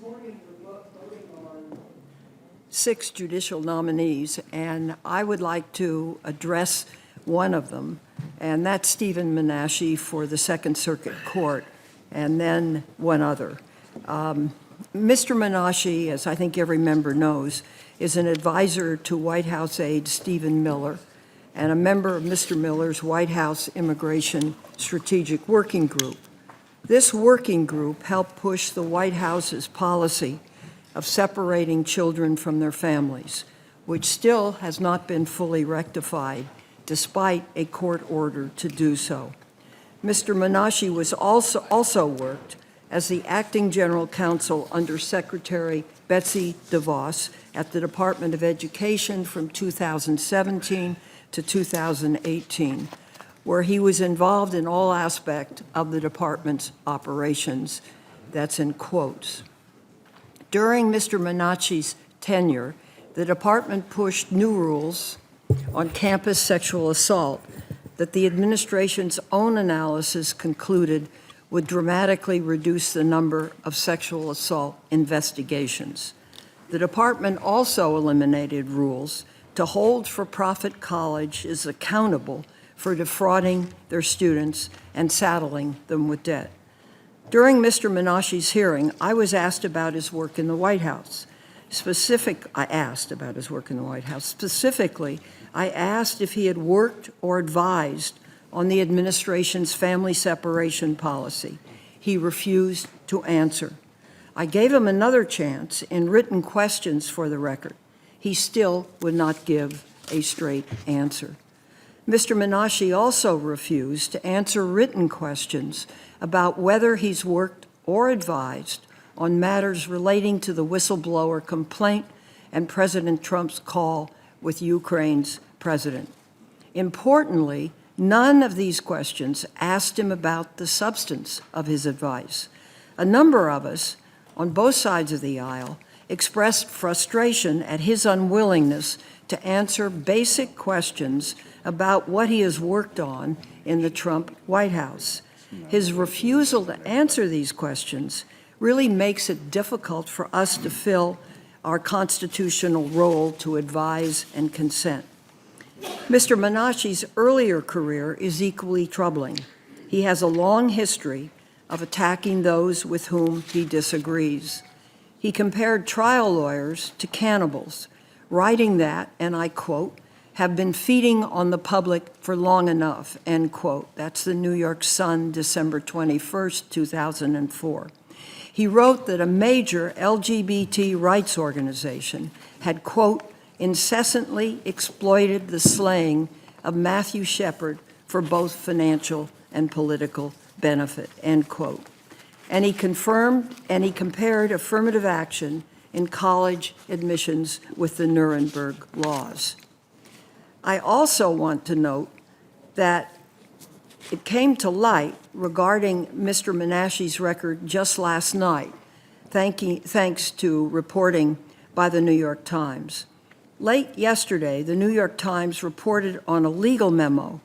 morning we're voting on 6 judicial nominees, and I would like to address one of them, and that's Steven Menashi for the Second Circuit Court, and then one other. Mr. Menashi, as I think every member knows, is an advisor to White House aide Stephen Miller and a member of Mr. Miller's White House Immigration Strategic Working Group. This working group helped push the White House's policy of separating children from their families, which still has not been fully rectified despite a court order to do so. Mr. Menashi was also worked as the acting general counsel under Secretary Betsy DeVos at the Department of Education from 2017 to 2018, where he was involved in all aspects of the department's operations. That's in quotes. During Mr. Menashi's tenure, the department pushed new rules on campus sexual assault that the administration's own analysis concluded would dramatically reduce the number of sexual assault investigations. The department also eliminated rules to hold for-profit colleges accountable for defrauding their students and saddling them with debt. During Mr. Menashi's hearing, I was asked about his work in the White House. Specifically, I asked if he had worked or advised on the administration's family separation policy. He refused to answer. I gave him another chance in written questions for the record. He still would not give a straight answer. Mr. Menashi also refused to answer written questions about whether he's worked or advised on matters relating to the whistleblower complaint and President Trump's call with Ukraine's president. Importantly, none of these questions asked him about the substance of his advice. A number of us, on both sides of the aisle, expressed frustration at his unwillingness to answer basic questions about what he has worked on in the Trump White House. His refusal to answer these questions really makes it difficult for us to fill our constitutional role to advise and consent. Mr. Menashi's earlier career is equally troubling. He has a long history of attacking those with whom he disagrees. He compared trial lawyers to cannibals, writing that, and I quote, "have been feeding on the public for long enough," end quote. That's the New York Sun, December 21st, 2004. He wrote that a major LGBT rights organization had, quote, "incessantly exploited the slaying of Matthew Shepard for both financial and political benefit," end quote. And he compared affirmative action in college admissions with the Nuremberg laws. I also want to note that it came to light regarding Mr. Menashi's record just last night, thanks to reporting by the New York Times. Late yesterday, the New York Times reported on a legal memo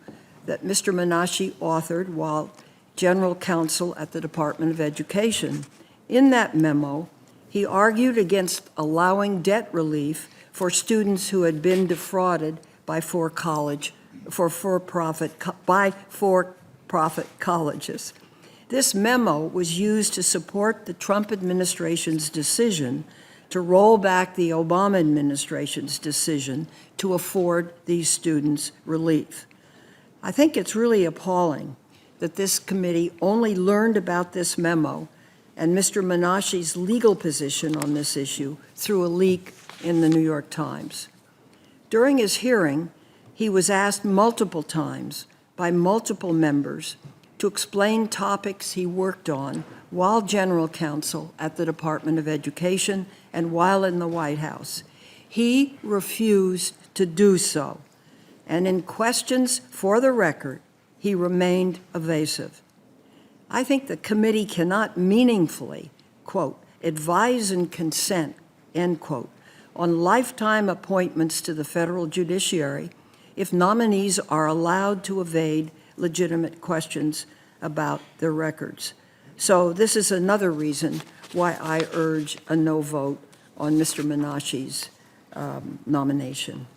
that Mr. Menashi authored while general counsel at the Department of Education. In that memo, he argued against allowing debt relief for students who had been defrauded by for-profit colleges. This memo was used to support the Trump administration's decision to roll back the Obama administration's decision to afford these students relief. I think it's really appalling that this committee only learned about this memo and Mr. Menashi's legal position on this issue through a leak in the New York Times. During his hearing, he was asked multiple times by multiple members to explain topics he worked on while general counsel at the Department of Education and while in the White House. He refused to do so, and in questions for the record, he remained evasive. I think the committee cannot meaningfully, quote, "advise and consent," end quote, on lifetime appointments to the federal judiciary if nominees are allowed to evade legitimate questions about their records. So this is another reason why I urge a no vote on Mr. Menashi's nomination.